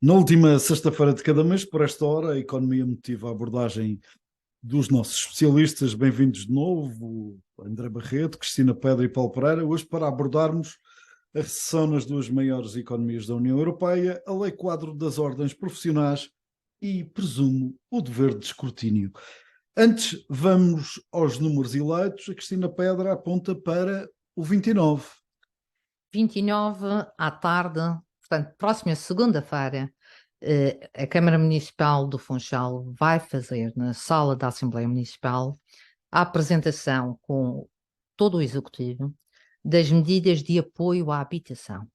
Na última sexta-feira de cada mês, por esta hora, a Economia motiva a abordagem dos nossos especialistas. Bem-vindos de novo, André Barreto, Cristina Pedra e Paulo Pereira, hoje para abordarmos a recessão nas duas maiores economias da União Europeia, a Lei Quadro das Ordens Profissionais e, presumo, o dever de escrutínio. Antes, vamos aos números eleitos. A Cristina Pedra aponta para o 29. 29 à tarde, portanto, próxima segunda-feira, a Câmara Municipal do Funchal vai fazer na sala da Assembleia Municipal a apresentação com todo o Executivo das medidas de apoio à habitação.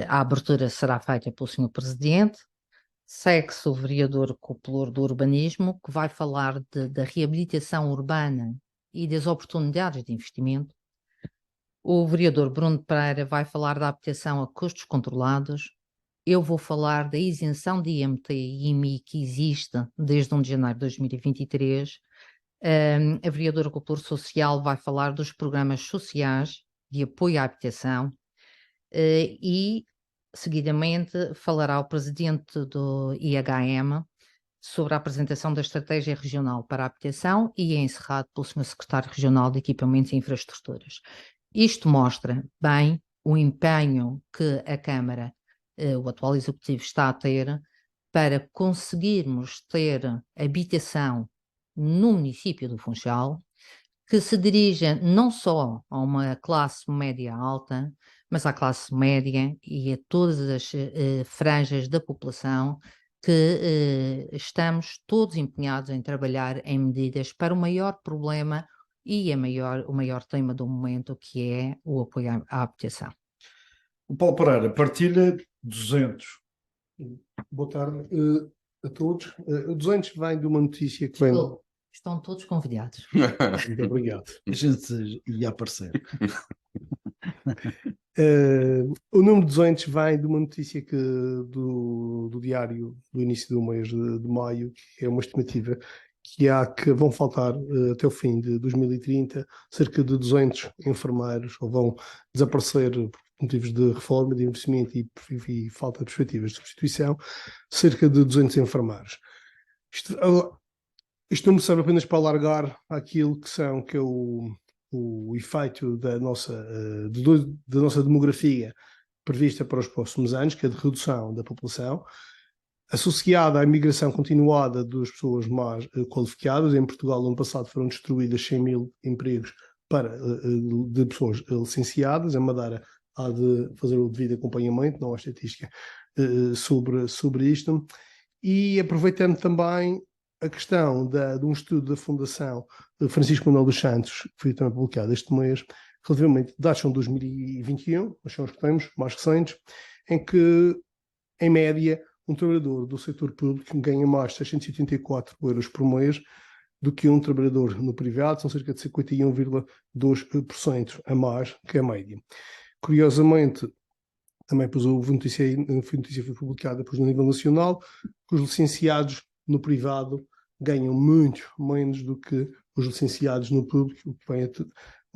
A abertura será feita pelo Sr. Presidente, segue-se o vereador Copelor do Urbanismo, que vai falar da reabilitação urbana e das oportunidades de investimento. O vereador Bruno Pereira vai falar da habitação a custos controlados. Eu vou falar da isenção de IMT e IMI que existe desde 1 de janeiro de 2023. A vereadora Cultura Social vai falar dos programas sociais de apoio à habitação e, seguidamente, falará o presidente do IHM sobre a apresentação da Estratégia Regional para a Habitação e é encerrado pelo Sr. Secretário Regional de Equipamentos e Infraestruturas. Isto mostra bem o empenho que a Câmara, o atual Executivo, está a ter para conseguirmos ter habitação no município do Funchal, que se dirija não só a uma classe média alta, mas à classe média e a todas as franjas da população que estamos todos empenhados em trabalhar em medidas para o maior problema e o maior tema do momento, que é o apoio à habitação. O Paulo Pereira partilha 200. Boa tarde a todos. O 200 vem de uma notícia que vem... Estão todos convidados. Muito obrigado. A gente ia aparecer. O número 200 vem de uma notícia do diário do início do mês de maio, que é uma estimativa que há que vão faltar até o fim de 2030 cerca de 200 enfermeiros, ou vão desaparecer por motivos de reforma, de investimento e falta de perspectivas de substituição, cerca de 200 enfermeiros. Isto não me serve apenas para alargar aquilo que é o efeito da nossa demografia prevista para os próximos anos, que é de redução da população, associada à imigração continuada das pessoas mais qualificadas. Em Portugal, no ano passado, foram destruídas 100 mil empregos de pessoas licenciadas. A Madeira há de fazer o devido acompanhamento, não há estatística sobre isto. E aproveitando também a questão de um estudo da Fundação Francisco Manuel dos Santos, que foi também publicado este mês, relativamente, dados são 2021, mas são os que temos, mais recentes, em que, em média, um trabalhador do setor público ganha mais de 684 euros por mês do que um trabalhador no privado, são cerca de 51,2% a mais que a média. Curiosamente, também houve notícia foi publicada no nível nacional, que os licenciados no privado ganham muito menos do que os licenciados no público, o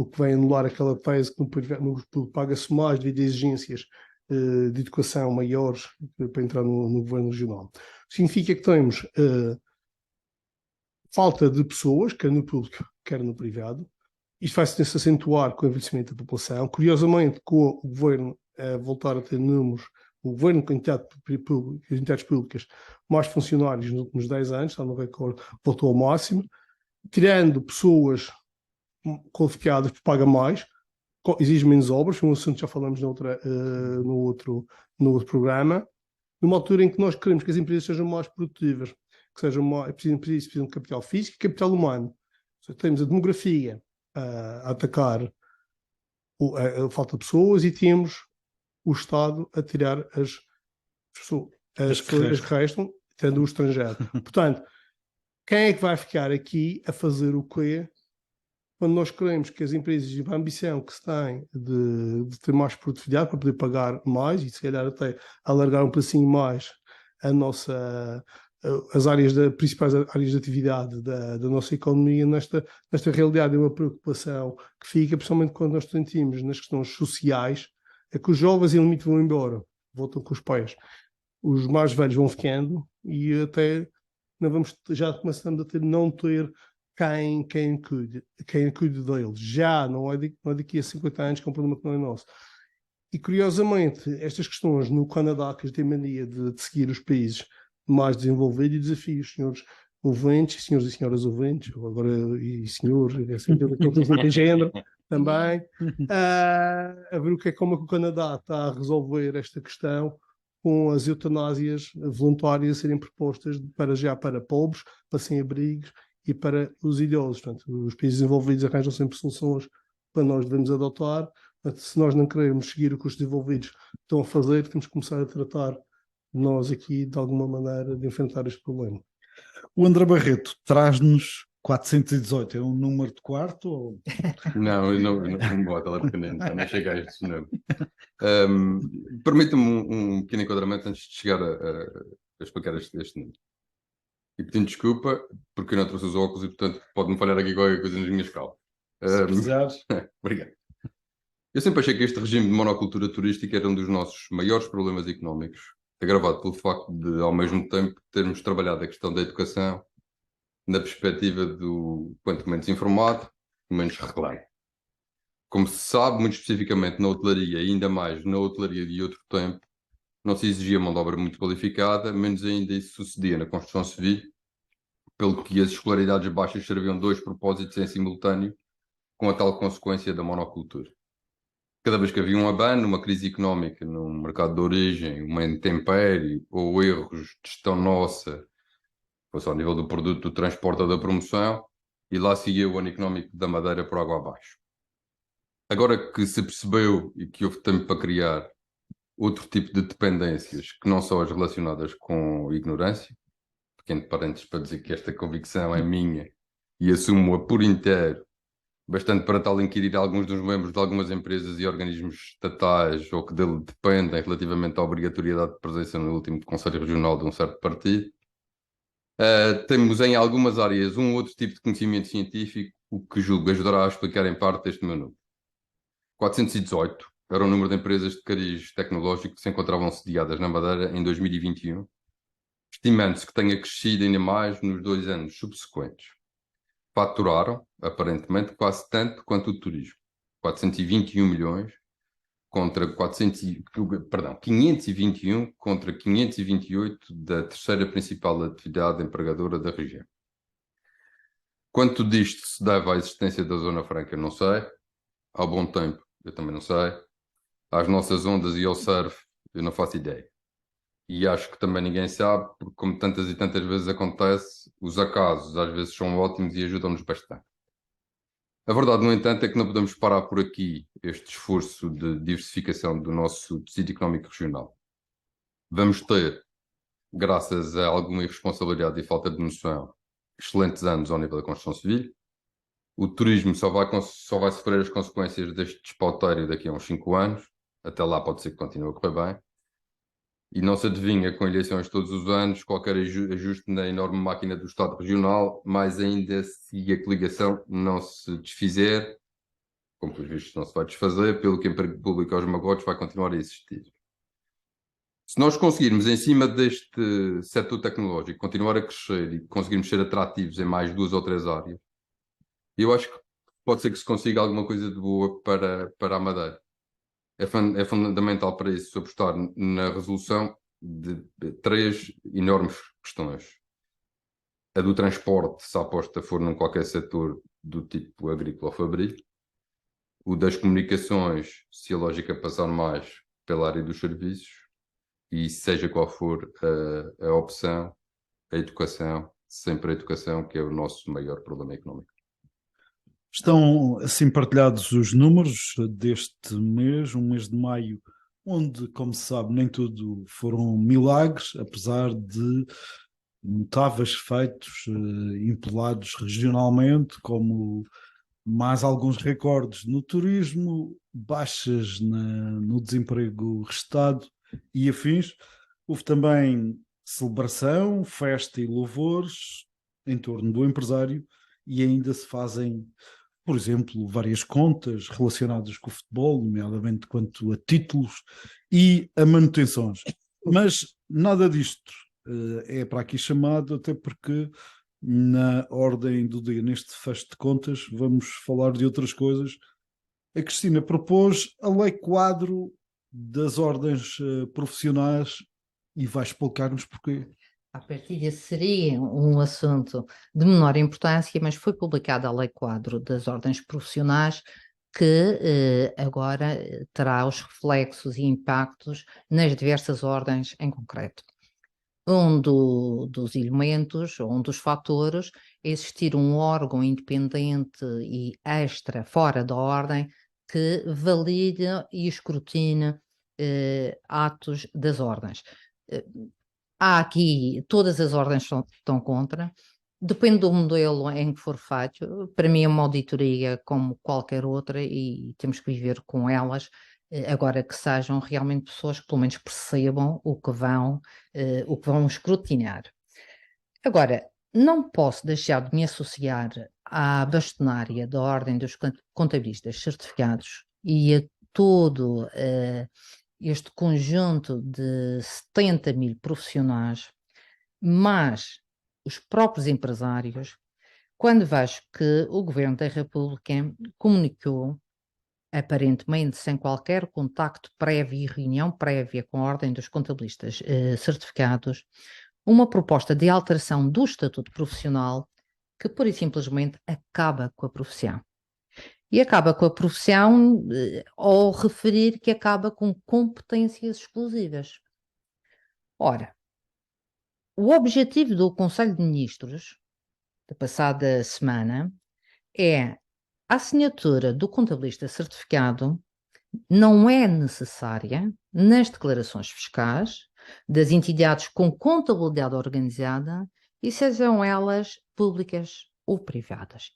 que vem anular aquela tese que no público paga-se mais devido a exigências de educação maiores para entrar no governo regional. Significa que temos falta de pessoas, quer no público, quer no privado. Isto vai-se acentuar com o envelhecimento da população. Curiosamente, com o governo voltar a ter números, o governo com entidades públicas, mais funcionários nos últimos 10 anos, está no recorde, voltou ao máximo, tirando pessoas qualificadas que pagam mais, exige menos obras, foi um assunto que já falamos no outro programa, numa altura em que nós queremos que as empresas sejam mais produtivas, que sejam mais, precisam de capital físico e capital humano. Seja, temos a demografia a atacar a falta de pessoas e temos o Estado a tirar as pessoas que restam, tendo o estrangeiro. Portanto, quem é que vai ficar aqui a fazer o quê? Quando nós queremos que as empresas, a ambição que se tem de ter mais produtividade para poder pagar mais e se calhar até alargar um pedacinho mais as principais áreas de atividade da nossa economia, nesta realidade é uma preocupação que fica, principalmente quando nós sentimos nas questões sociais, é que os jovens em limite vão embora, voltam com os pais. os mais velhos vão ficando e até já começamos a não ter quem cuide deles. Já não é daqui a 50 anos, que é um problema que não é nosso. E curiosamente, estas questões no Canadá, que têm mania de seguir os países mais desenvolvidos, e desafios, senhores ouvintes, senhores e senhoras ouvintes, ou agora e senhores, de género também, a ver como é que o Canadá está a resolver esta questão com as eutanásias voluntárias a serem propostas para pobres, para sem-abrigos e para os idosos. Portanto, os países desenvolvidos arranjam sempre soluções para nós devemos adotar. Portanto, se nós não queremos seguir o que os desenvolvidos estão a fazer, temos que começar a tratar nós aqui, de alguma maneira, de enfrentar este problema. O André Barreto traz-nos 418, é um número de quarto? Ou... Não, eu não vou à telepequenino, não chega a este número. Permita-me um pequeno enquadramento antes de chegar a explicar este número. E pedindo desculpa, porque eu não trouxe os óculos e, portanto, pode-me falhar aqui qualquer coisa nas minhas calças. Se precisares. Obrigado. Eu sempre achei que este regime de monocultura turística era um dos nossos maiores problemas económicos, agravado pelo facto de, ao mesmo tempo, termos trabalhado a questão da educação na perspectiva do quanto menos informado, menos reclame. Como se sabe, muito especificamente na hotelaria, e ainda mais na hotelaria de outro tempo, não se exigia mão de obra muito qualificada, menos ainda isso sucedia na construção civil, pelo que as escolaridades baixas serviam dois propósitos em simultâneo, com a tal consequência da monocultura. Cada vez que havia um abano, uma crise económica no mercado de origem, uma intempérie ou erros de gestão nossa, fosse ao nível do produto, do transporte ou da promoção, e lá seguia o ano económico da Madeira por água abaixo. Agora que se percebeu e que houve tempo para criar outro tipo de dependências, que não são as relacionadas com ignorância, pequeno parênteses para dizer que esta convicção é minha e assumo-a por inteiro, bastante para tal inquirir alguns dos membros de algumas empresas e organismos estatais ou que dele dependem relativamente à obrigatoriedade de presença no último Conselho Regional de um certo partido. Temos em algumas áreas um outro tipo de conhecimento científico, o que julgo ajudará a explicar em parte este meu número. 418 era o número de empresas de cariz tecnológico que se encontravam sediadas na Madeira em 2021, estimando-se que tenha crescido ainda mais nos 2 anos subsequentes. Faturaram, aparentemente, quase tanto quanto o turismo. 421 milhões contra 521 contra 528 da terceira principal atividade empregadora da região. Quanto disto se deve à existência da Zona Franca, não sei. Ao bom tempo, eu também não sei. Às nossas ondas e ao surf, eu não faço ideia. E acho que também ninguém sabe, porque como tantas e tantas vezes acontece, os acasos às vezes são ótimos e ajudam-nos bastante. A verdade, no entanto, é que não podemos parar por aqui este esforço de diversificação do nosso tecido económico regional. Vamos ter, graças a alguma irresponsabilidade e falta de noção, excelentes anos ao nível da construção civil. O turismo só vai sofrer as consequências deste despautério daqui a uns 5 anos. Até lá pode ser que continue a correr bem. E não se adivinha, com eleições todos os anos, qualquer ajuste na enorme máquina do Estado regional, mais ainda se a coligação não se desfizer, como pelos vistos não se vai desfazer, pelo que o emprego público aos magotes vai continuar a existir. Se nós conseguirmos, em cima deste setor tecnológico, continuar a crescer e conseguirmos ser atrativos em mais 2 ou 3 áreas, eu acho que pode ser que se consiga alguma coisa de boa para a Madeira. É fundamental para isso apostar na resolução de 3 enormes questões. A do transporte, se a aposta for num qualquer setor do tipo agrícola ou fabril. O das comunicações, se a lógica passar mais pela área dos serviços. E seja qual for a opção, a educação, sempre a educação, que é o nosso maior problema económico. Estão assim partilhados os números deste mês, um mês de maio, onde, como se sabe, nem tudo foram milagres, apesar de notáveis feitos empolados regionalmente, como mais alguns recordes no turismo, baixas no desemprego restado e afins. Houve também celebração, festa e louvores em torno do empresário e ainda se fazem, por exemplo, várias contas relacionadas com o futebol, nomeadamente quanto a títulos e a manutenções. Mas nada disto é para aqui chamado, até porque na ordem do dia, neste fecho de contas, vamos falar de outras coisas. A Cristina propôs a lei quadro das ordens profissionais e vai explicar-nos porquê. À partida seria um assunto de menor importância, mas foi publicada a Lei Quadro das Ordens Profissionais, que agora terá os reflexos e impactos nas diversas ordens em concreto. Dos elementos, um dos fatores, é existir um órgão independente e extra, fora da ordem, que valida e escrutine atos das ordens. Há aqui, todas as ordens estão contra, depende do modelo em que for feito. Para mim é uma auditoria como qualquer outra e temos que viver com elas, agora que sejam realmente pessoas que pelo menos percebam o que vão escrutinar. Agora, não posso deixar de me associar à bastonária da Ordem dos Contabilistas Certificados e a todo este conjunto de 70 mil profissionais, mas os próprios empresários, quando vejo que o Governo da República comunicou, aparentemente sem qualquer contacto prévio e reunião prévia com a Ordem dos Contabilistas Certificados, uma proposta de alteração do Estatuto Profissional que pura e simplesmente acaba com a profissão. E acaba com a profissão ao referir que acaba com competências exclusivas. Ora, o objetivo do Conselho de Ministros da passada semana é a assinatura do contabilista certificado não é necessária nas declarações fiscais das entidades com contabilidade organizada e sejam elas públicas ou privadas.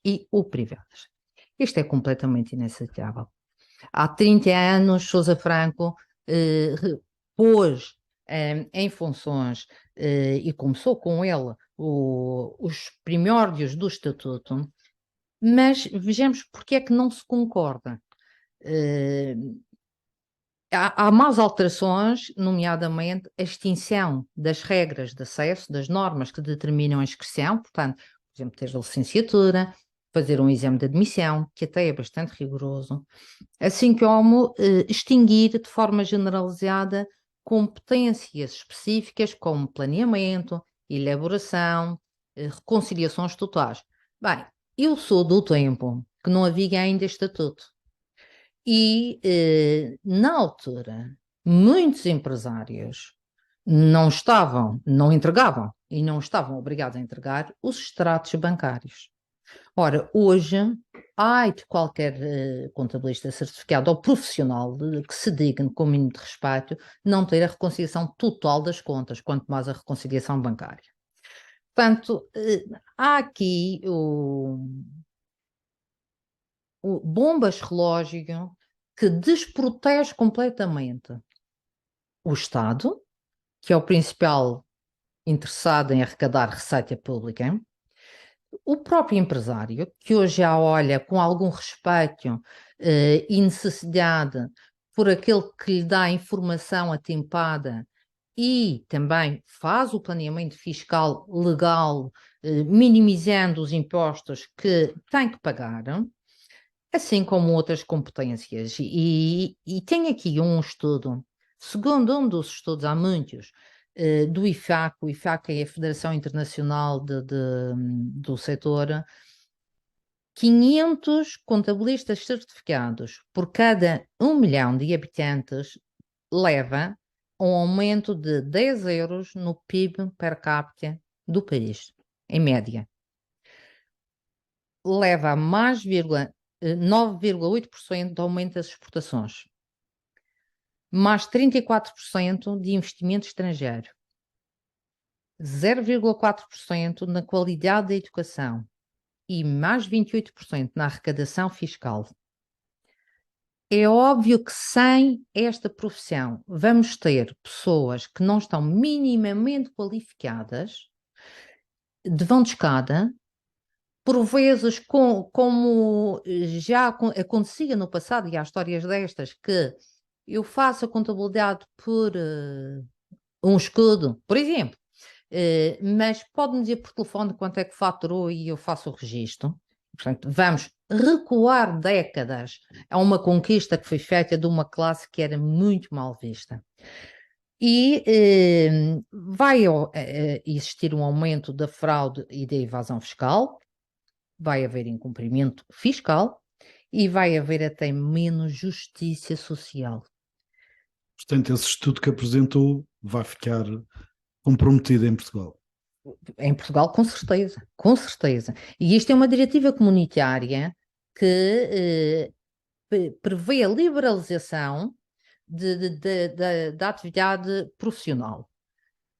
Isto é completamente inaceitável. Há 30 anos, Sousa Franco pôs em funções e começou com ele os primórdios do Estatuto, mas vejamos porque é que não se concorda. Há más alterações, nomeadamente a extinção das regras de acesso, das normas que determinam a inscrição, portanto, por exemplo, ter a licenciatura, fazer um exame de admissão, que até é bastante rigoroso, assim como extinguir de forma generalizada competências específicas como planeamento, elaboração, reconciliações totais. Bem, eu sou do tempo que não havia ainda estatuto. E, na altura, muitos empresários não entregavam e não estavam obrigados a entregar os extratos bancários. Ora, hoje, de qualquer contabilista certificado ou profissional que se digne com o mínimo de respeito não ter a reconciliação total das contas, quanto mais a reconciliação bancária. Portanto, há aqui bombas relógio que desprotege completamente o Estado, que é o principal interessado em arrecadar receita pública, o próprio empresário, que hoje já olha com algum respeito e necessidade por aquele que lhe dá informação atempada e também faz o planeamento fiscal legal, minimizando os impostos que tem que pagar, assim como outras competências. E tem aqui um estudo, segundo um dos estudos, há muitos, do IFAC. O IFAC é a Federação Internacional do setor. 500 contabilistas certificados por cada 1 milhão de habitantes leva a um aumento de 10 euros no PIB per capita do país, em média. Leva a mais 9,8% de aumento das exportações, mais 34% de investimento estrangeiro, 0,4% na qualidade da educação e mais 28% na arrecadação fiscal. É óbvio que sem esta profissão vamos ter pessoas que não estão minimamente qualificadas, de vão de escada, por vezes, como já acontecia no passado, e há histórias destas, que eu faço a contabilidade por um escudo, por exemplo. Mas pode-me dizer por telefone quanto é que faturou e eu faço o registro. Portanto, vamos recuar décadas a uma conquista que foi feita de uma classe que era muito mal vista. E vai existir um aumento da fraude e da evasão fiscal, vai haver incumprimento fiscal e vai haver até menos justiça social. Portanto, esse estudo que apresentou vai ficar comprometido em Portugal. Em Portugal, com certeza, com certeza. E isto é uma diretiva comunitária que prevê a liberalização da atividade profissional.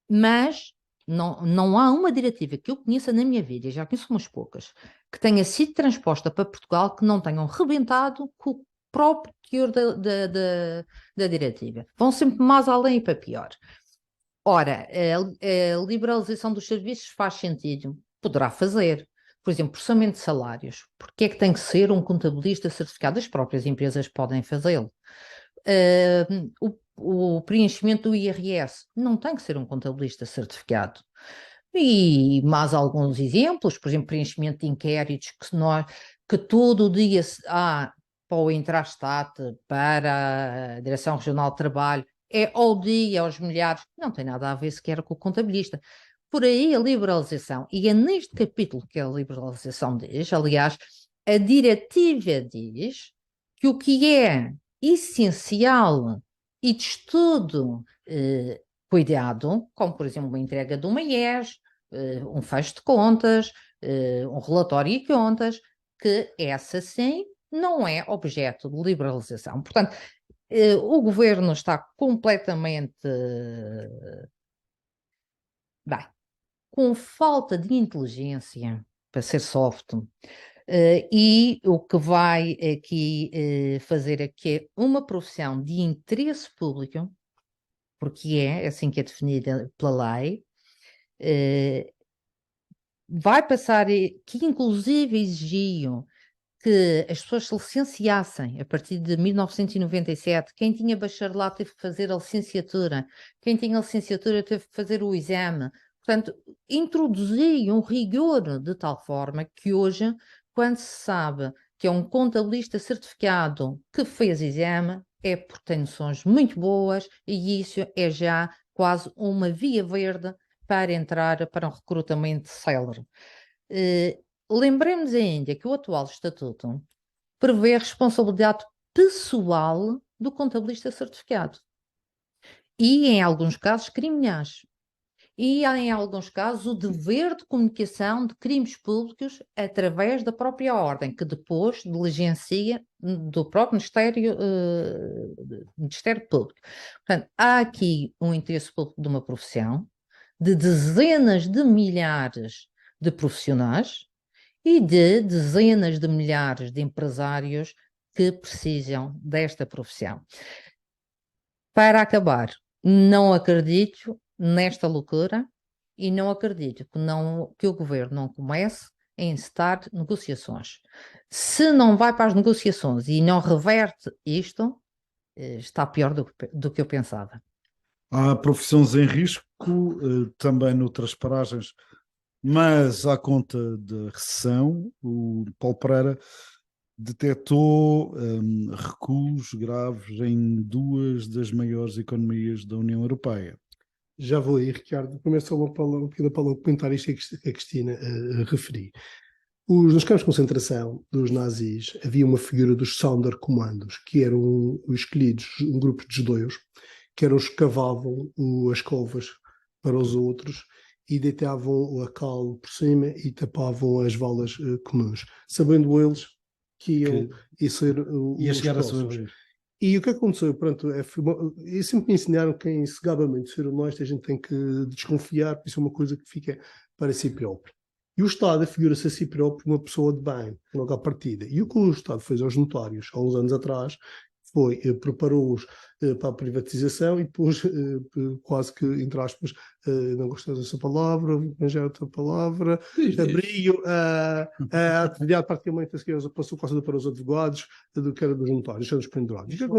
Mas não há uma diretiva que eu conheça na minha vida, e já conheço umas poucas, que tenha sido transposta para Portugal que não tenham rebentado com o próprio teor da diretiva. Vão sempre mais além e para pior. Ora, a liberalização dos serviços faz sentido, poderá fazer. Por exemplo, processamento de salários. Porque é que tem que ser um contabilista certificado? As próprias empresas podem fazê-lo. O preenchimento do IRS não tem que ser um contabilista certificado. E mais alguns exemplos, por exemplo, preenchimento de inquéritos que todo o dia para o Intrastat, para a Direção Regional de Trabalho, é ao dia, aos milhares, não tem nada a ver sequer com o contabilista. Por aí a liberalização, e é neste capítulo que a liberalização diz, aliás, a diretiva diz que o que é essencial e de estudo cuidado, como por exemplo a entrega de uma IES, um fecho de contas, um relatório de contas, que essa sim não é objeto de liberalização. Portanto, o governo está completamente com falta de inteligência, para ser soft, e o que vai aqui fazer aqui é uma profissão de interesse público, porque é assim que é definida pela lei, vai passar que inclusive exigiam que as pessoas se licenciassem a partir de 1997. Quem tinha bacharelado teve que fazer a licenciatura, quem tinha licenciatura teve que fazer o exame. Portanto, introduziam um rigor de tal forma que hoje, quando se sabe que é um contabilista certificado que fez exame, é porque tem noções muito boas e isso é já quase uma via verde para entrar para um recrutamento célere. Lembremos ainda que o atual estatuto prevê a responsabilidade pessoal do contabilista certificado e, em alguns casos, criminais. E, em alguns casos, o dever de comunicação de crimes públicos através da própria ordem, que depois diligencia do próprio Ministério Público. Portanto, há aqui um interesse público de uma profissão, de dezenas de milhares de profissionais e de dezenas de milhares de empresários que precisam desta profissão. Para acabar, não acredito nesta loucura e não acredito que o governo não comece a encetar negociações. Se não vai para as negociações e não reverte isto, está pior do que eu pensava. Há profissões em risco, também noutras paragens, mas à conta da recessão, o Paulo Pereira detectou recuos graves em duas das maiores economias da União Europeia. Já vou aí, Ricardo. Primeiro só uma pequena palavra comentar isto que a Cristina referi. Nos campos de concentração dos nazis havia uma figura dos Sonderkommandos, que eram os escolhidos, um grupo de judeus, que eram os que cavavam as covas para os outros e deitavam a cal por cima e tapavam as valas comuns, sabendo eles que ia ser ia chegar a sua vez. E o que aconteceu? Pronto, e sempre me ensinaram que em segabamente ser honesto a gente tem que desconfiar, isso é uma coisa que fica para si próprio. E o Estado figura-se a si próprio uma pessoa de bem, logo à partida. E o que o Estado fez aos notários há uns anos atrás foi preparou-os para a privatização e depois, quase que, entre aspas, não gostei dessa palavra, mas é outra palavra, abriu a atividade praticamente a seguir, passou quase para os advogados do que era dos notários, dos pendurados. E o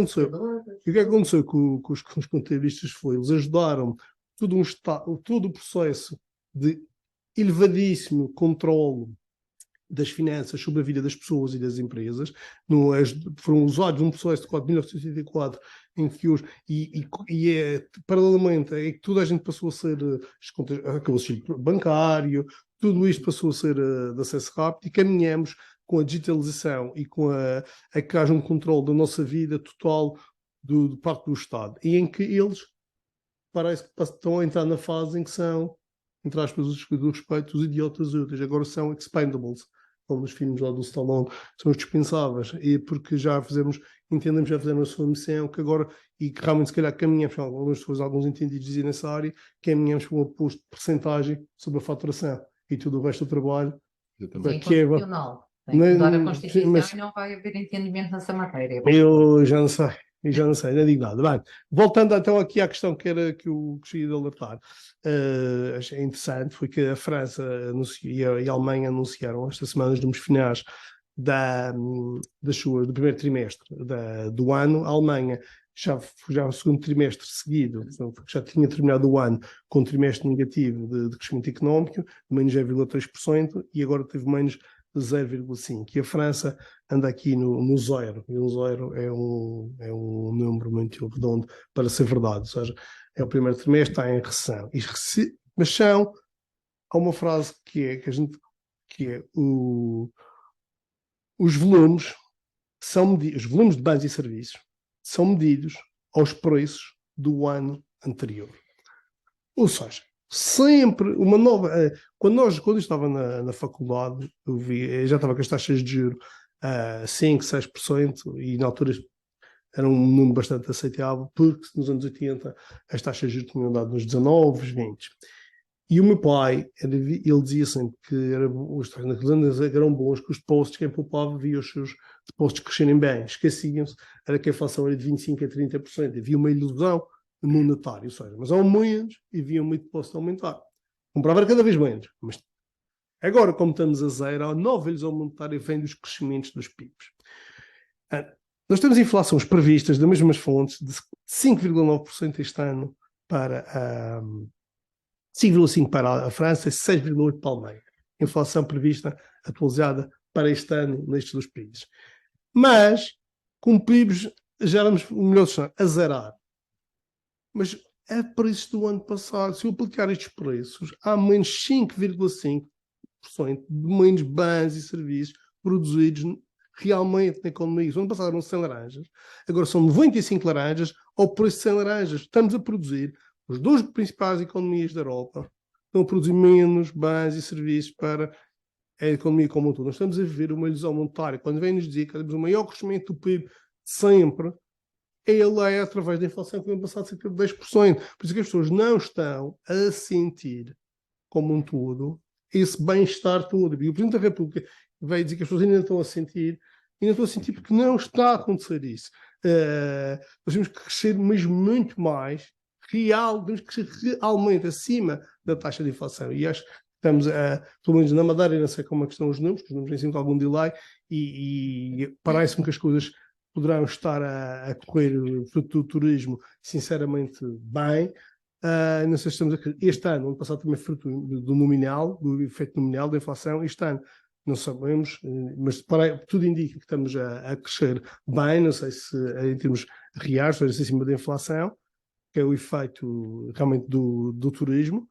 que aconteceu com os contabilistas foi, eles ajudaram todo o processo de elevadíssimo controle das finanças sobre a vida das pessoas e das empresas, foram usados num processo de 1984 em que hoje, paralelamente, é que toda a gente passou a ser, acabou a ser bancário, tudo isto passou a ser de acesso rápido, e caminhamos com a digitalização e com a que haja um controle da nossa vida total de parte do Estado, e em que eles parece que estão a entrar na fase em que são, entre aspas, do respeito, os idiotas úteis, agora são expendables, como nos filmes lá do Stallone, são os dispensáveis, e porque entendemos, já fizeram a sua missão, que agora, e que realmente se calhar caminhamos, alguns entendidos dizem nessa área, caminhamos para um oposto de percentagem sobre a faturação, e tudo o resto do trabalho, Sim, que é... constitucional. Tem que mudar a Constituição, mas e não vai haver entendimento nessa matéria. Eu já não sei. E já não sei, não digo nada. Bem, voltando então aqui à questão que eu gostaria de alertar, achei interessante, foi que a França e a Alemanha anunciaram esta semana os números finais do primeiro trimestre do ano. A Alemanha já o segundo trimestre seguido, já tinha terminado o ano com um trimestre negativo de crescimento económico, menos 0,3%, e agora teve menos 0,5%. E a França anda aqui no zero, e o zero é um número muito redondo para ser verdade, ou seja, é o primeiro trimestre, está em recessão. Mas há uma frase que é os volumes os volumes de bens e serviços são medidos aos preços do ano anterior. Ou seja, sempre uma nova... Quando eu estava na faculdade, eu já estava com as taxas de juros a 5%, 6%, e na altura era um número bastante aceitável, porque nos anos 80 as taxas de juros tinham dado nos 19%, 20%. E o meu pai, ele dizia sempre que naqueles anos eram bons, que os depósitos, quem poupava, via os seus depósitos crescerem bem. Esqueciam-se, era que a inflação era de 25% a 30%. Havia uma ilusão monetária, ou seja, mas ao menos havia um depósito a aumentar. Comprava era cada vez menos. Mas agora, como estamos a zero, a nova ilusão monetária vem dos crescimentos dos PIBs. Nós temos inflações previstas das mesmas fontes de 5,9% este ano para 5,5% para a França e 6,8% para a Alemanha. Inflação prevista, atualizada para este ano nestes dois países. Mas, com PIBs, já éramos melhor a zerar. Mas é preços do ano passado. Se eu aplicar estes preços, há menos 5,5% de menos bens e serviços produzidos realmente na economia. O ano passado eram 100 laranjas, agora são 95 laranjas ao preço de 100 laranjas. Estamos a produzir, as duas principais economias da Europa estão a produzir menos bens e serviços para a economia como um todo. Nós estamos a viver uma ilusão monetária. Quando vem nos dizer que temos o maior crescimento do PIB sempre, ele é através da inflação que no ano passado cerca de 10%. Por isso que as pessoas não estão a sentir como um todo esse bem-estar todo. E o Presidente da República veio dizer que as pessoas ainda estão a sentir, porque não está a acontecer isso. Nós temos que crescer mesmo muito mais, temos que crescer realmente acima da taxa de inflação. E acho que estamos, pelo menos na Madeira, não sei como é que estão os números, porque os números têm sempre algum delay, e parece-me que as coisas poderão estar a correr fruto do turismo, sinceramente, bem. Não sei se estamos este ano passado também fruto do nominal, do efeito nominal da inflação. Este ano não sabemos, mas tudo indica que estamos a crescer bem, não sei se em termos reais, ou acima da inflação, que é o efeito realmente do turismo,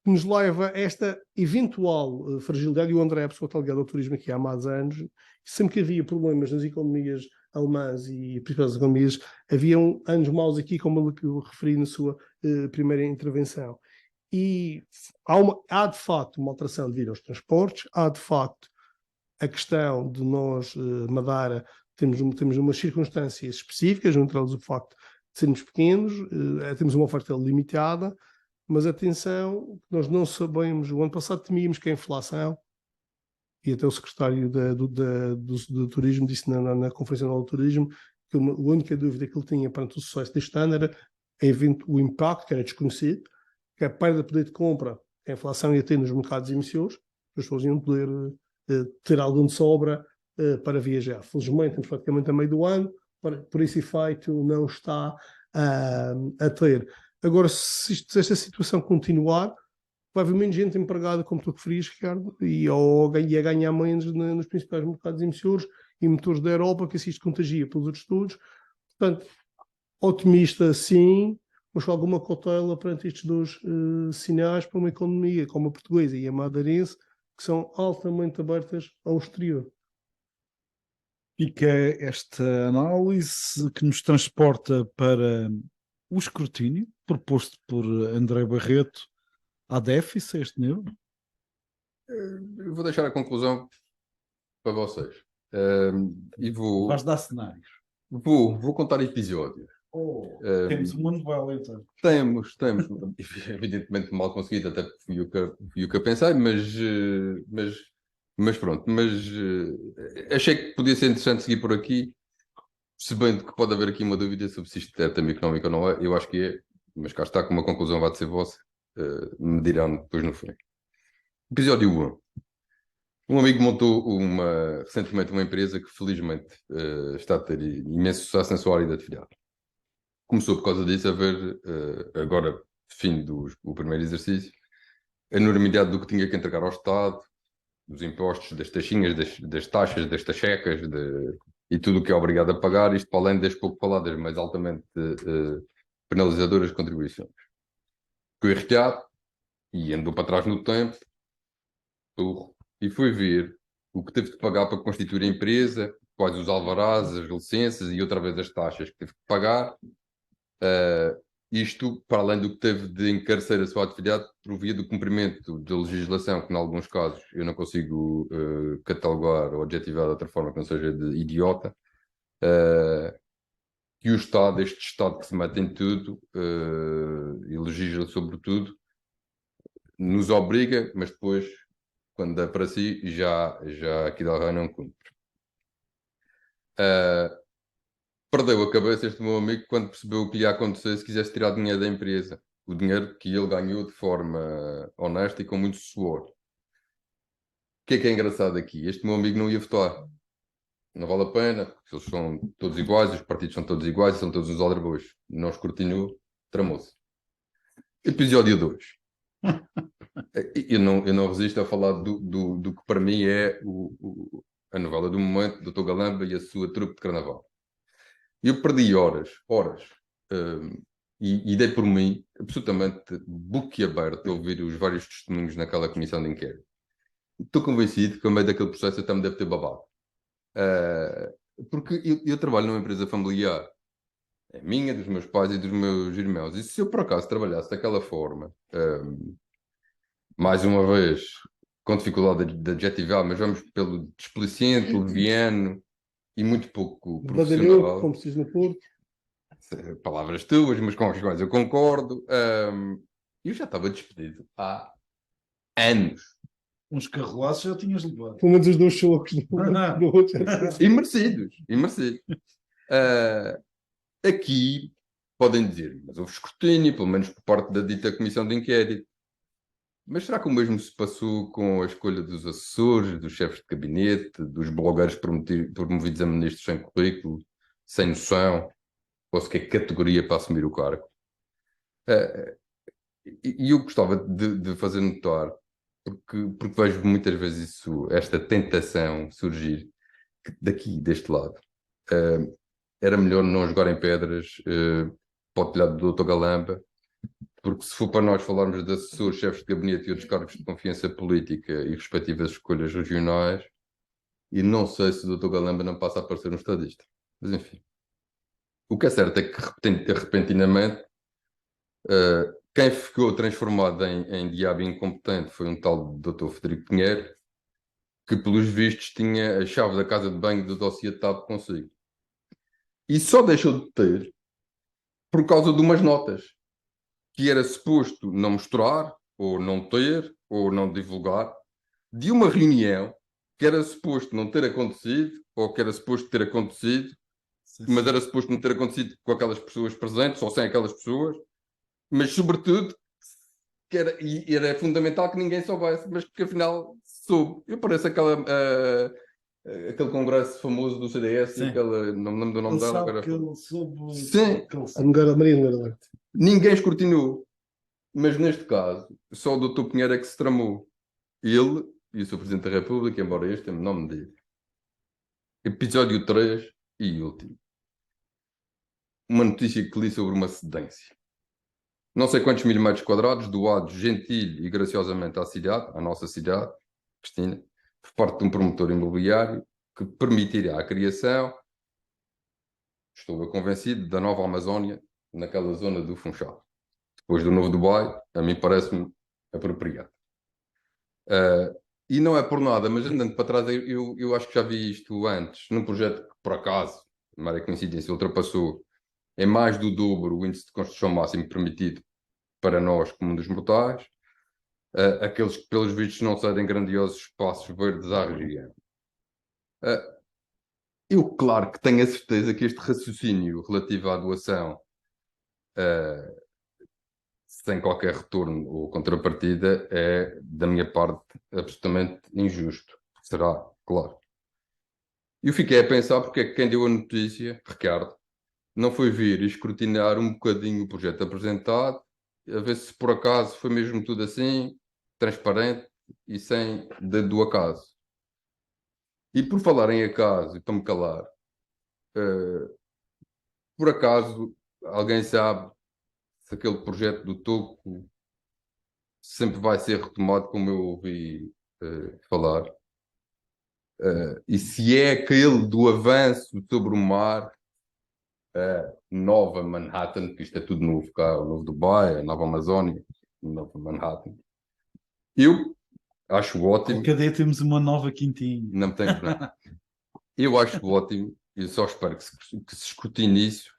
que nos leva a esta eventual fragilidade. E o André, a pessoa está ligada ao turismo aqui há mais anos, sempre que havia problemas nas economias alemãs e principalmente as economias, haviam anos maus aqui, como eu referi na sua primeira intervenção. E há de facto uma alteração devido aos transportes, há de facto a questão de nós, Madeira, temos umas circunstâncias específicas, entre elas o facto de sermos pequenos, temos uma oferta limitada, mas atenção, nós não sabemos, o ano passado temíamos que a inflação, e até o secretário do Turismo disse na Conferência Nacional do Turismo que a única dúvida que ele tinha perante o sucesso deste ano era o impacto, que era desconhecido, que a perda de poder de compra que a inflação ia ter nos mercados emissores, as pessoas iam poder ter algum de sobra para viajar. Felizmente, estamos praticamente a meio do ano, por esse efeito não está a ter. Agora, se esta situação continuar, vai haver menos gente empregada, como tu referias, Ricardo, e a ganhar menos nos principais mercados emissores e motores da Europa, que assim se contagia pelos outros estudos. Portanto, otimista sim, mas com alguma cautela perante estes dois sinais para uma economia como a portuguesa e a madeirense, que são altamente abertas ao exterior. Fica esta análise que nos transporta para o escrutínio proposto por André Barreto à déficit a este nível. Eu vou deixar a conclusão para vocês. E Vais dar cenários. vou contar episódios. Temos uma novela, então. Temos, evidentemente mal conseguido, até porque fui o que eu pensei, mas pronto, achei que podia ser interessante seguir por aqui, percebendo que pode haver aqui uma dúvida sobre se isto é tema económico ou não é. Eu acho que é, mas cá está, como a conclusão vai ser vossa, me dirão depois no fim. Episódio 1. Um amigo montou recentemente uma empresa que felizmente está a ter imenso sucesso na sua área de atividade. Começou por causa disso a ver, agora, fim do primeiro exercício, a enormidade do que tinha que entregar ao Estado, dos impostos, das taxinhas, das taxas, das taxecas, e tudo o que é obrigado a pagar, isto para além das pouco faladas, mas altamente penalizadoras contribuições. Ficou irritado e andou para trás no tempo, e foi ver o que teve de pagar para constituir a empresa, quais os alvarás, as licenças e outra vez as taxas que teve de pagar. Isto, para além do que teve de encarecer a sua atividade, por via do cumprimento da legislação, que em alguns casos eu não consigo catalogar ou adjetivar de outra forma que não seja de idiota, que o Estado, este Estado que se mete em tudo e legisla sobre tudo, nos obriga, mas depois, quando dá para si, já aqui da Rei não cumpre. Perdeu a cabeça este meu amigo quando percebeu o que lhe ia acontecer se quisesse tirar dinheiro da empresa. O dinheiro que ele ganhou de forma honesta e com muito suor. O que é engraçado aqui? Este meu amigo não ia votar. Não vale a pena, porque eles são todos iguais, os partidos são todos iguais, são todos uns aldrabões. Não escrutinou, tramou-se. Episódio 2. Eu não resisto a falar do que para mim é a novela do momento, do Dr. Galamba e a sua trupe de carnaval. Eu perdi horas, e dei por mim absolutamente boquiaberto a ouvir os vários testemunhos naquela comissão de inquérito. Estou convencido que, ao meio daquele processo, eu também devo ter babado. Porque eu trabalho numa empresa familiar, é minha, dos meus pais e dos meus irmãos, e se eu por acaso trabalhasse daquela forma, mais uma vez, com dificuldade de adjetivar, mas vamos pelo desplicente, leviano e muito pouco profissional. Como se diz no Porto. Palavras tuas, mas com as quais eu concordo. Eu já estava despedido há anos. Uns carroços já tinhas levado. Pelo menos os dois socos do outro. E merecidos. Aqui podem dizer, mas houve escrutínio, pelo menos por parte da dita comissão de inquérito. Mas será que o mesmo se passou com a escolha dos assessores, dos chefes de gabinete, dos blogueiros promovidos a ministros sem currículo, sem noção, ou sequer categoria para assumir o cargo? E eu gostava de fazer notar, porque vejo muitas vezes esta tentação surgir daqui, deste lado. Era melhor não jogarem pedras para o telhado do Dr. Galamba, porque se for para nós falarmos de assessores, chefes de gabinete e outros cargos de confiança política e respectivas escolhas regionais, e não sei se o Dr. Galamba não passa a parecer um estadista. Mas enfim. O que é certo é que repentinamente quem ficou transformado em diabo incompetente foi um tal Dr. Frederico Pinheiro, que pelos vistos tinha a chave da casa de banho do dossiê de TAP consigo. E só deixou de ter por causa de umas notas que era suposto não mostrar, ou não ter, ou não divulgar, de uma reunião que era suposto não ter acontecido, ou que era suposto ter acontecido, mas era suposto não ter acontecido com aquelas pessoas presentes, ou sem aquelas pessoas, mas sobretudo que era fundamental que ninguém soubesse, mas que afinal soube. Eu pareço aquele congresso famoso do CDS, não me lembro do nome dela. Sabe que ele soube. Sim. A Marina Leite. Ninguém escrutinou. Mas neste caso, só o Dr. Pinheiro é que se tramou. Ele e o Sr. Presidente da República, embora este tenha o nome dele. Episódio 3 e último. Uma notícia que li sobre uma cedência. Não sei quantos mil metros quadrados doados gentil e graciosamente à cidade, à nossa cidade, Cristina, por parte de um promotor imobiliário que permitirá a criação, estou eu convencido, da nova Amazónia naquela zona do Funchal. Depois do novo Dubai, a mim parece-me apropriado. E não é por nada, mas andando para trás, eu acho que já vi isto antes, num projeto que, por acaso, mera coincidência, ultrapassou em mais do dobro o índice de construção máximo permitido para nós, como dos mortais, aqueles que, pelos vistos, não cedem grandiosos espaços verdes à região. Eu, claro, que tenho a certeza que este raciocínio relativo à doação, sem qualquer retorno ou contrapartida, é, da minha parte, absolutamente injusto. Será, claro. Eu fiquei a pensar porque é que quem deu a notícia, Ricardo, não foi vir e escrutinar um bocadinho o projeto apresentado, a ver se por acaso foi mesmo tudo assim, transparente e sem do acaso. E por falar em acaso, e para me calar, por acaso alguém sabe se aquele projeto do Toco sempre vai ser retomado, como eu ouvi falar? E se é aquele do avanço sobre o mar, Nova Manhattan, que isto é tudo novo cá, o novo Dubai, a Nova Amazónia, Nova Manhattan. Eu acho ótimo. Qualquer dia temos uma nova quintinha. Não temos nada. Eu acho ótimo, e só espero que se escrutine isso,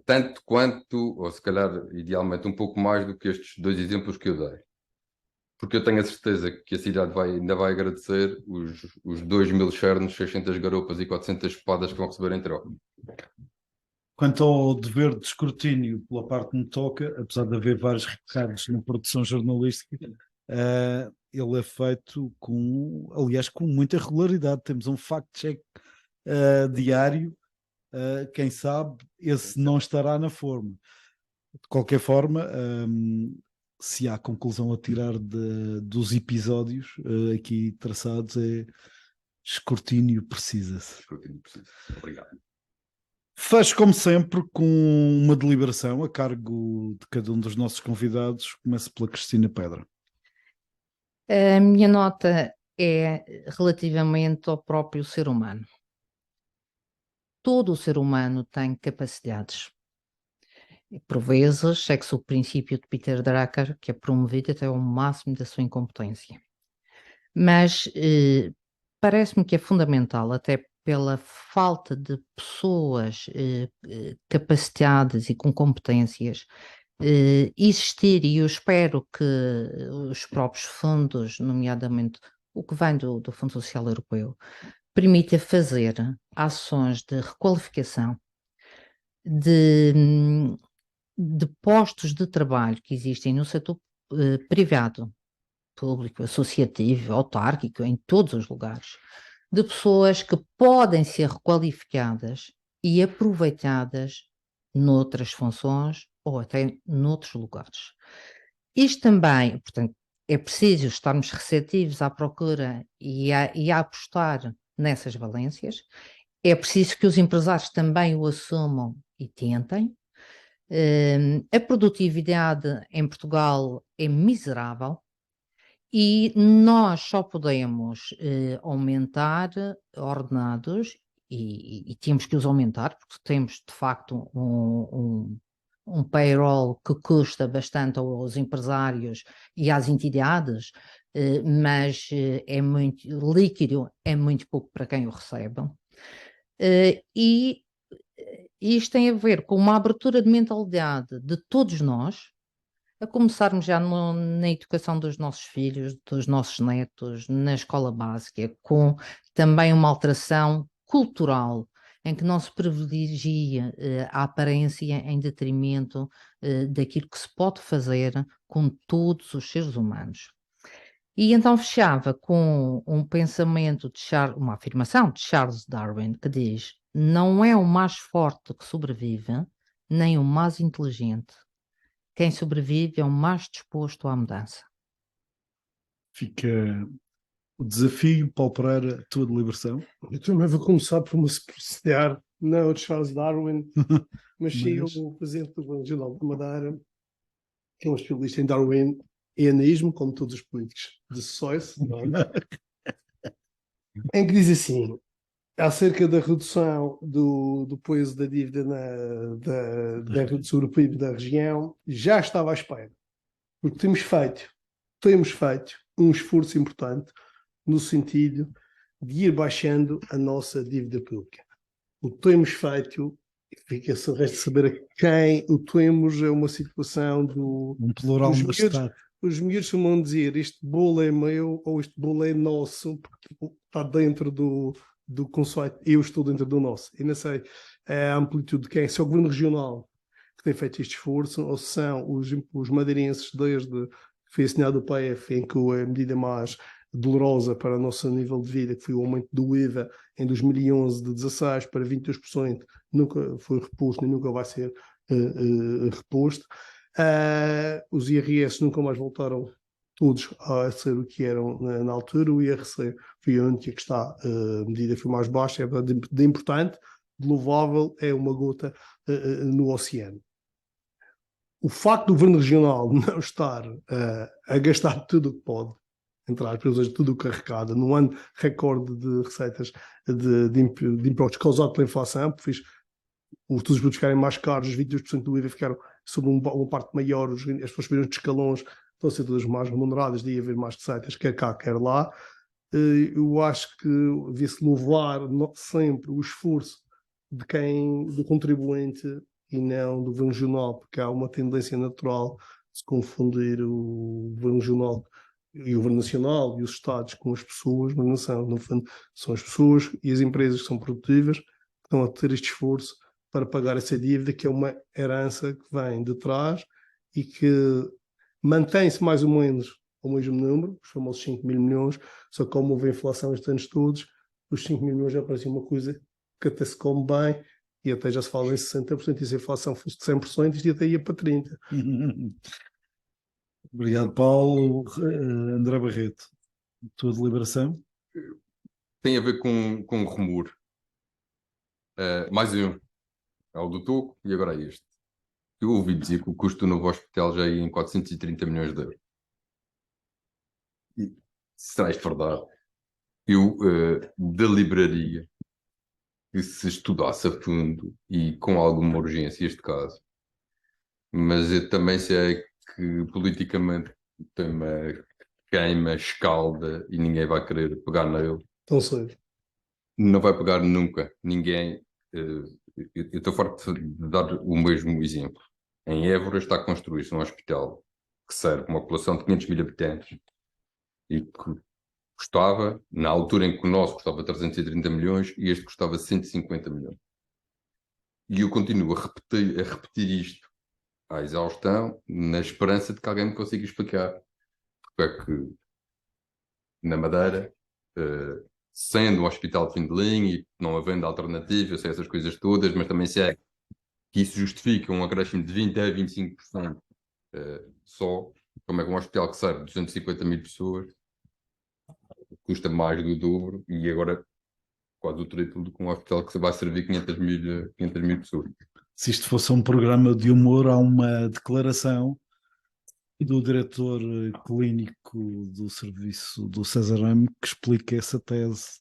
tanto quanto, ou se calhar, idealmente, um pouco mais do que estes dois exemplos que eu dei. Porque eu tenho a certeza que a cidade ainda vai agradecer os 2.000 chernos, 600 garopas e 400 espadas que vão receber em troca. Quanto ao dever de escrutínio pela parte que me toca, apesar de haver vários recados na produção jornalística, ele é feito aliás, com muita regularidade. Temos um fact-check diário. Quem sabe, esse não estará na forma. De qualquer forma, se há conclusão a tirar dos episódios aqui traçados, é escrutínio precisa-se. Escrutínio precisa. Obrigado. Fecho, como sempre, com uma deliberação a cargo de cada um dos nossos convidados. Começo pela Cristina Pedra. A minha nota é relativamente ao próprio ser humano. Todo o ser humano tem capacidades. Por vezes, segue-se o princípio de Peter Drucker, que é promovido até ao máximo da sua incompetência. Mas parece-me que é fundamental, até pela falta de pessoas capacitadas e com competências, existir, e eu espero que os próprios fundos, nomeadamente o que vem do Fundo Social Europeu, permita fazer ações de requalificação de postos de trabalho que existem no setor privado, público, associativo, autárquico, em todos os lugares, de pessoas que podem ser requalificadas e aproveitadas noutras funções ou até noutros lugares. Isto também, portanto, é preciso estarmos receptivos à procura e a apostar nessas valências. É preciso que os empresários também o assumam e tentem. A produtividade em Portugal é miserável e nós só podemos aumentar ordenados e temos que os aumentar porque temos de facto um payroll que custa bastante aos empresários e às entidades, mas é muito líquido, é muito pouco para quem o recebe. E isto tem a ver com uma abertura de mentalidade de todos nós, a começarmos já na educação dos nossos filhos, dos nossos netos, na escola básica, com também uma alteração cultural, em que não se privilegia a aparência em detrimento daquilo que se pode fazer com todos os seres humanos. E então fechava com um pensamento uma afirmação de Charles Darwin, que diz: não é o mais forte que sobrevive, nem o mais inteligente. Quem sobrevive é o mais disposto à mudança. Fica o desafio, Paulo Pereira, a tua deliberação. Eu também vou começar por me associar, não o Charles Darwin, mas sim o presidente do Banco Geral da Madeira, que é um especialista em darwinianismo, como todos os políticos de sucesso, em que diz assim, acerca da redução do peso da dívida sobre o PIB da região, já estava à espera, porque temos feito um esforço importante no sentido de ir baixando a nossa dívida pública. O temos feito, fica-se o resto de saber a quem o temos, é uma situação do... Um plural majestade. Os miúdos vão dizer, este bolo é meu ou este bolo é nosso, porque está dentro do conceito, eu estou dentro do nosso. E não sei a amplitude de quem, se é o governo regional que tem feito este esforço, ou se são os madeirenses desde que foi assinado o PF, em que a medida mais dolorosa para o nosso nível de vida, que foi o aumento do IVA em 2011 de 16% para 22%, nunca foi reposto e nunca vai ser reposto. Os IRS nunca mais voltaram todos a ser o que eram na altura. O IRC foi a única que está, a medida foi mais baixa, é de importante, de louvável, é uma gota no oceano. O facto do governo regional não estar a gastar tudo o que pode, entrar para tudo o que arrecada, num ano recorde de receitas de impostos causado pela inflação, porque fez todos os produtos ficarem mais caros, os 22% do IVA ficaram sobre uma parte maior, as pessoas subiram de escalões, estão a ser todas mais remuneradas, de haver mais receitas, quer cá, quer lá. Eu acho que devia-se louvar sempre o esforço do contribuinte e não do governo regional, porque há uma tendência natural de se confundir o governo regional e o governo nacional e os estados com as pessoas, mas não são. No fundo, são as pessoas e as empresas que são produtivas que estão a ter este esforço para pagar essa dívida, que é uma herança que vem de trás e que mantém-se mais ou menos o mesmo número, os famosos 5 mil milhões, só que como houve inflação estes anos todos, os 5 mil milhões já parecia uma coisa que até se come bem e até já se fala em 60%, e se a inflação fosse de 100%, isto até ia para 30%. Obrigado, Paulo. André Barreto, tua deliberação? Tem a ver com rumor. Mais um. É o do Toco e agora é este. Eu ouvi dizer que o custo do novo hospital já ia em 430 milhões de euros. E será isto verdade? Eu deliberaria que se estudasse a fundo e com alguma urgência este caso. Mas eu também sei que politicamente tem uma queima, escalda e ninguém vai querer pegar nele. Tão cedo. Não vai pegar nunca. Ninguém. Eu estou farto de dar o mesmo exemplo. Em Évora está a construir-se um hospital que serve uma população de 500 mil habitantes e que custava, na altura em que o nosso custava 330 milhões e este custava 150 milhões. E eu continuo a repetir isto à exaustão, na esperança de que alguém me consiga explicar porque é que na Madeira, sendo um hospital de fim de linha e não havendo alternativa, eu sei essas coisas todas, mas também sei que isso justifica um acréscimo de 20% a 25% só. Como é que um hospital que serve 250 mil pessoas custa mais do dobro e agora quase o triplo do que um hospital que vai servir 500 mil pessoas. Se isto fosse um programa de humor, há uma declaração do diretor clínico do serviço do Cesarame que explica essa tese,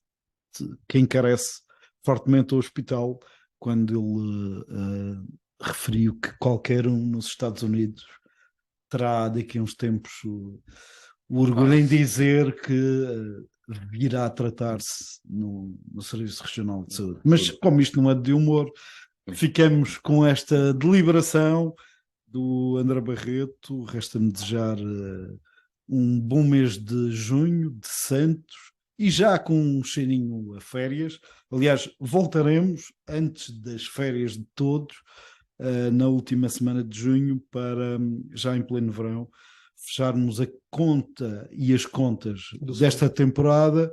que encarece fortemente o hospital quando ele referiu que qualquer um nos Estados Unidos terá daqui a uns tempos o orgulho em dizer que virá a tratar-se no Serviço Regional de Saúde. Mas como isto não é de humor, ficamos com esta deliberação do André Barreto. Resta-me desejar um bom mês de junho, de Santos, e já com um cheirinho a férias. Aliás, voltaremos antes das férias de todos, na última semana de junho, para já em pleno verão fecharmos a conta e as contas desta temporada,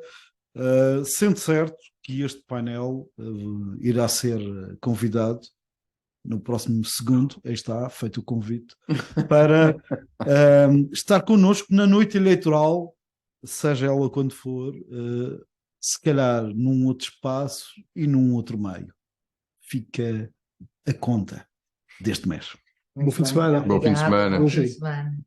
sendo certo que este painel irá ser convidado no próximo segundo, aí está, feito o convite, para estar connosco na noite eleitoral, seja ela quando for, se calhar num outro espaço e num outro meio. Fica a conta deste mês. Bom fim de semana. Bom fim de semana. Bom fim de semana.